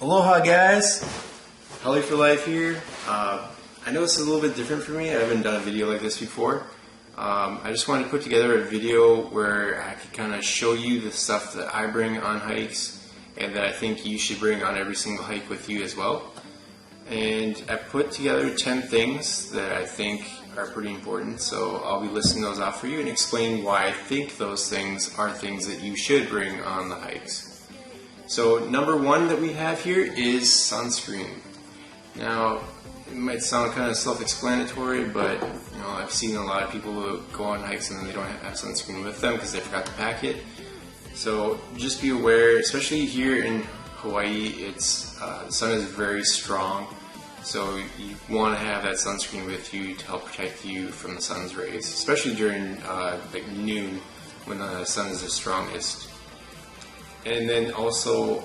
Aloha guys, Holly for Life here. I know this is a little bit different for me. I haven't done a video like this before. I just wanted to put together a video where I could kind of show you the stuff that I bring on hikes and that I think you should bring on every single hike with you as well. And I put together 10 things that I think are pretty important, so I'll be listing those off for you and explaining why I think those things are things that you should bring on the hikes. So number one that we have here is sunscreen. Now, it might sound kind of self-explanatory, but I've seen a lot of people who go on hikes and they don't have sunscreen with them because they forgot to pack it. So just be aware, especially here in Hawaii, the sun is very strong. So you want to have that sunscreen with you to help protect you from the sun's rays, especially during like noon when the sun is the strongest. And then also,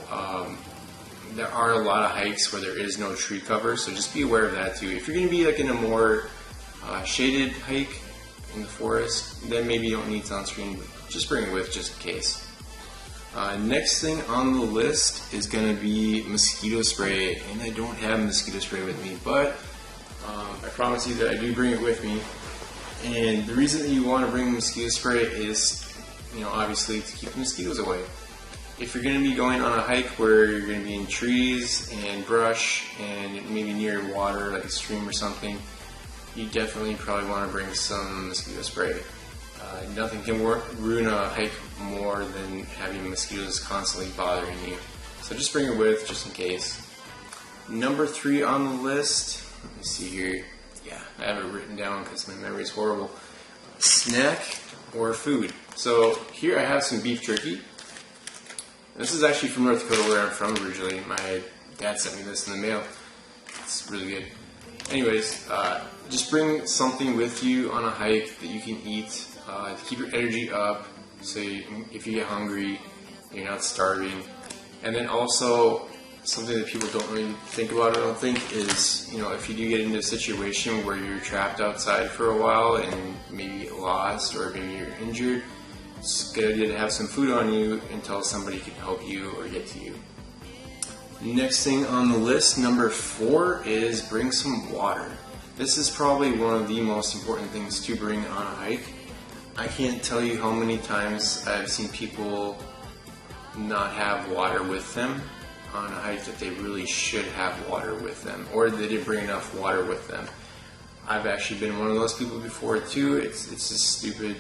there are a lot of hikes where there is no tree cover, so just be aware of that too. If you're going to be like in a more shaded hike in the forest, then maybe you don't need sunscreen, but just bring it with just in case. Next thing on the list is going to be mosquito spray, and I don't have mosquito spray with me, but I promise you that I do bring it with me. And the reason that you want to bring mosquito spray is, obviously to keep the mosquitoes away. If you're going to be going on a hike where you're going to be in trees and brush and maybe near water, like a stream or something, you definitely probably want to bring some mosquito spray. Nothing can ruin a hike more than having mosquitoes constantly bothering you. So just bring it with, just in case. Number 3 on the list, let me see here. Yeah, I have it written down because my memory is horrible. Snack or food. So here I have some beef jerky. This is actually from North Dakota, where I'm from originally. My dad sent me this in the mail. It's really good. Anyways, just bring something with you on a hike that you can eat to keep your energy up, so if you get hungry, you're not starving. And then also, something that people don't really think about, I don't think, is, if you do get into a situation where you're trapped outside for a while and maybe get lost or maybe you're injured, it's a good idea to have some food on you until somebody can help you or get to you. Next thing on the list, number 4, is bring some water. This is probably one of the most important things to bring on a hike. I can't tell you how many times I've seen people not have water with them on a hike that they really should have water with them, or they didn't bring enough water with them. I've actually been one of those people before too. It's just stupid.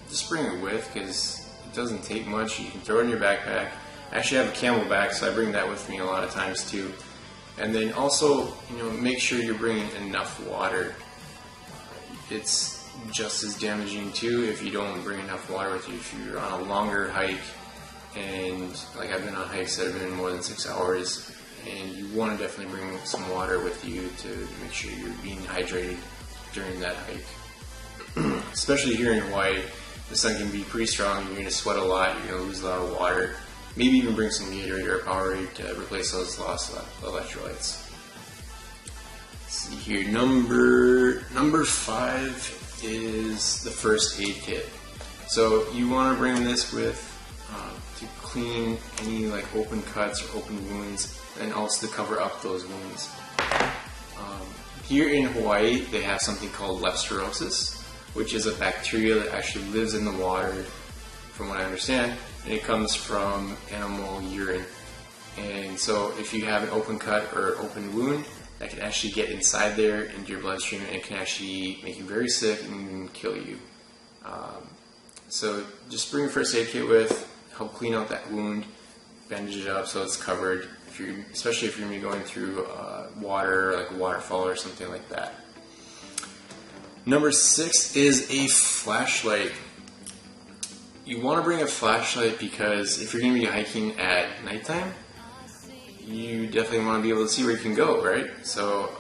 Just bring it with, because it doesn't take much. You can throw it in your backpack. I actually have a camelback, so I bring that with me a lot of times too. And then also, make sure you're bringing enough water. It's just as damaging too if you don't bring enough water with you. If you're on a longer hike, and like I've been on hikes that have been more than 6 hours, and you want to definitely bring some water with you to make sure you're being hydrated during that hike. Especially here in Hawaii, the sun can be pretty strong. You're going to sweat a lot. You're going to lose a lot of water. Maybe even bring some Gatorade or Powerade to replace those lost electrolytes. Let's see here. Number 5 is the first aid kit. So you want to bring this with to clean any like open cuts or open wounds, and also to cover up those wounds. Here in Hawaii, they have something called leptospirosis, which is a bacteria that actually lives in the water, from what I understand, and it comes from animal urine. And so if you have an open cut or open wound, that can actually get inside there into your bloodstream, and it can actually make you very sick and kill you. So just bring your first aid kit with, help clean out that wound, bandage it up so it's covered, especially if you're going to be going through water, like a waterfall or something like that. Number 6 is a flashlight. You want to bring a flashlight because if you're going to be hiking at nighttime, you definitely want to be able to see where you can go, right? So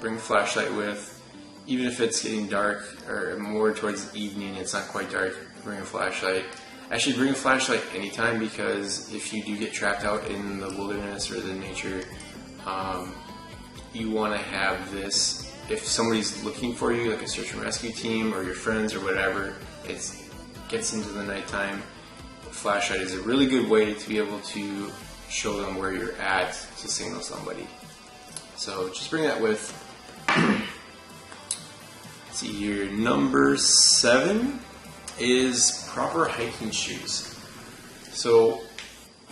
bring a flashlight with, even if it's getting dark or more towards the evening, it's not quite dark, bring a flashlight. Actually, bring a flashlight anytime, because if you do get trapped out in the wilderness or the nature, you want to have this. If somebody's looking for you, like a search and rescue team or your friends or whatever, it gets into the nighttime, flashlight is a really good way to be able to show them where you're at to signal somebody. So just bring that with. Let's see here, number 7 is proper hiking shoes. So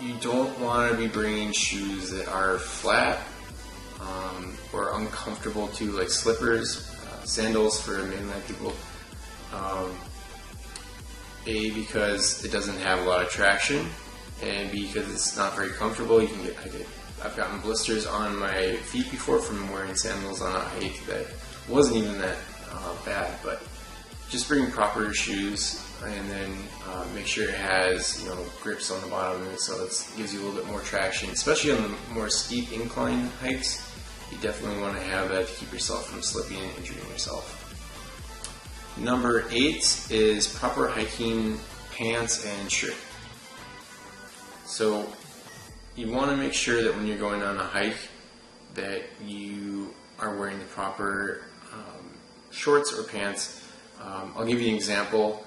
you don't want to be bringing shoes that are flat or uncomfortable too, like slippers, sandals for mainland people. A, because it doesn't have a lot of traction, and B, because it's not very comfortable. You can get, I've gotten blisters on my feet before from wearing sandals on a hike that wasn't even that bad. But just bring proper shoes, and then make sure it has grips on the bottom, so it gives you a little bit more traction, especially on the more steep incline hikes. You definitely want to have that to keep yourself from slipping and injuring yourself. Number 8 is proper hiking pants and shirt. So you want to make sure that when you're going on a hike that you are wearing the proper shorts or pants. I'll give you an example.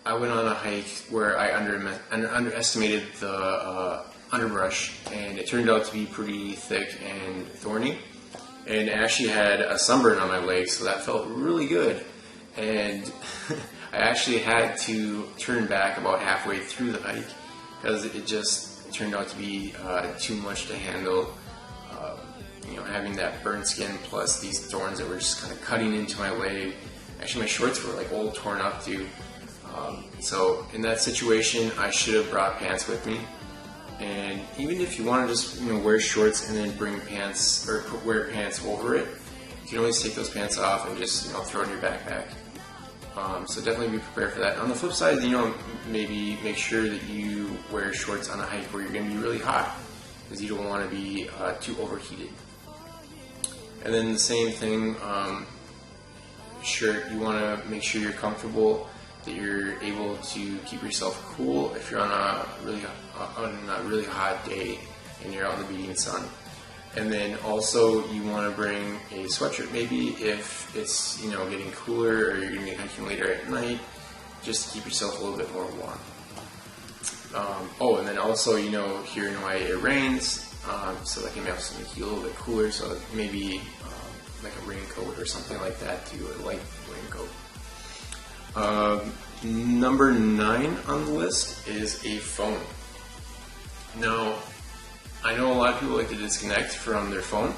I went on a hike where I underestimated the underbrush, and it turned out to be pretty thick and thorny, and I actually had a sunburn on my leg, so that felt really good. And I actually had to turn back about halfway through the hike because it just turned out to be too much to handle. Having that burnt skin plus these thorns that were just kind of cutting into my leg. Actually, my shorts were like all torn up too. So in that situation, I should have brought pants with me. And even if you want to just wear shorts and then bring pants or wear pants over it, you can always take those pants off and just throw it in your backpack. So definitely be prepared for that. On the flip side, maybe make sure that you wear shorts on a hike where you're going to be really hot, because you don't want to be too overheated. And then the same thing, shirt. You want to make sure you're comfortable, that you're able to keep yourself cool if you're on a really hot day and you're out in the beating sun. And then also you want to bring a sweatshirt maybe if it's getting cooler or you're going to be hiking later at night, just to keep yourself a little bit more warm. And then also here in Hawaii it rains, so that can also make you a little bit cooler, so maybe like a raincoat or something like that too, a light raincoat. Number 9 on the list is a phone. Now, I know a lot of people like to disconnect from their phone.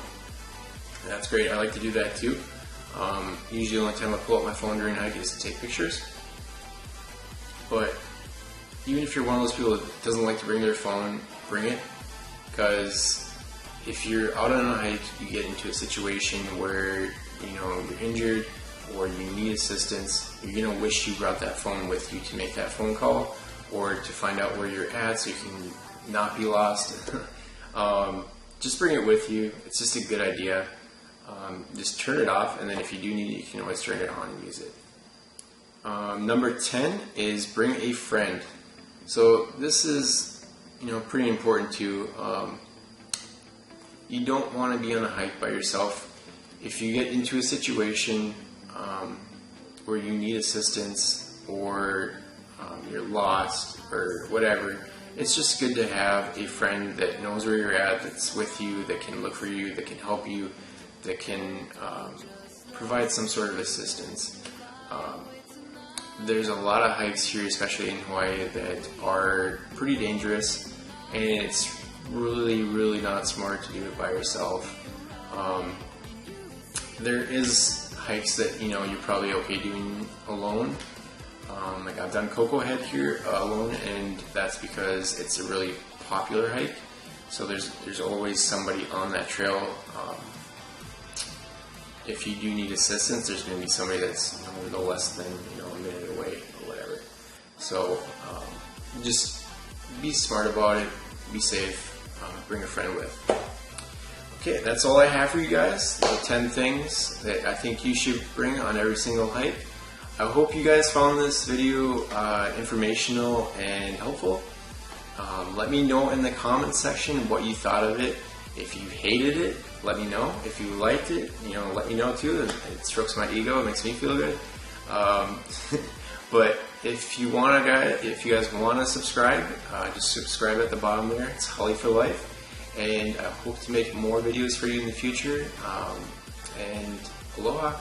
That's great. I like to do that too. Usually the only time I pull out my phone during a hike is to take pictures. But even if you're one of those people that doesn't like to bring their phone, bring it. Because if you're out on a hike, you get into a situation where you're injured or you need assistance, you're going to wish you brought that phone with you to make that phone call or to find out where you're at so you can not be lost. Just bring it with you. It's just a good idea. Just turn it off, and then if you do need it, you can always turn it on and use it. Number 10 is bring a friend. So this is pretty important too. You don't want to be on a hike by yourself. If you get into a situation where you need assistance or you're lost or whatever, it's just good to have a friend that knows where you're at, that's with you, that can look for you, that can help you, that can provide some sort of assistance. There's a lot of hikes here, especially in Hawaii, that are pretty dangerous, and it's really, really not smart to do it by yourself. There is hikes that you're probably okay doing alone. Like I've done Cocoa Head here alone, and that's because it's a really popular hike. So there's always somebody on that trail. If you do need assistance, there's going to be somebody that's no less than a minute away or whatever. So just be smart about it. Be safe. Bring a friend with. Okay, that's all I have for you guys. The 10 things that I think you should bring on every single hike. I hope you guys found this video informational and helpful. Let me know in the comments section what you thought of it. If you hated it, let me know. If you liked it, let me know too. It strokes my ego. It makes me feel good. But if you guys want to subscribe, just subscribe at the bottom there. It's Holly for Life. And I hope to make more videos for you in the future. And aloha.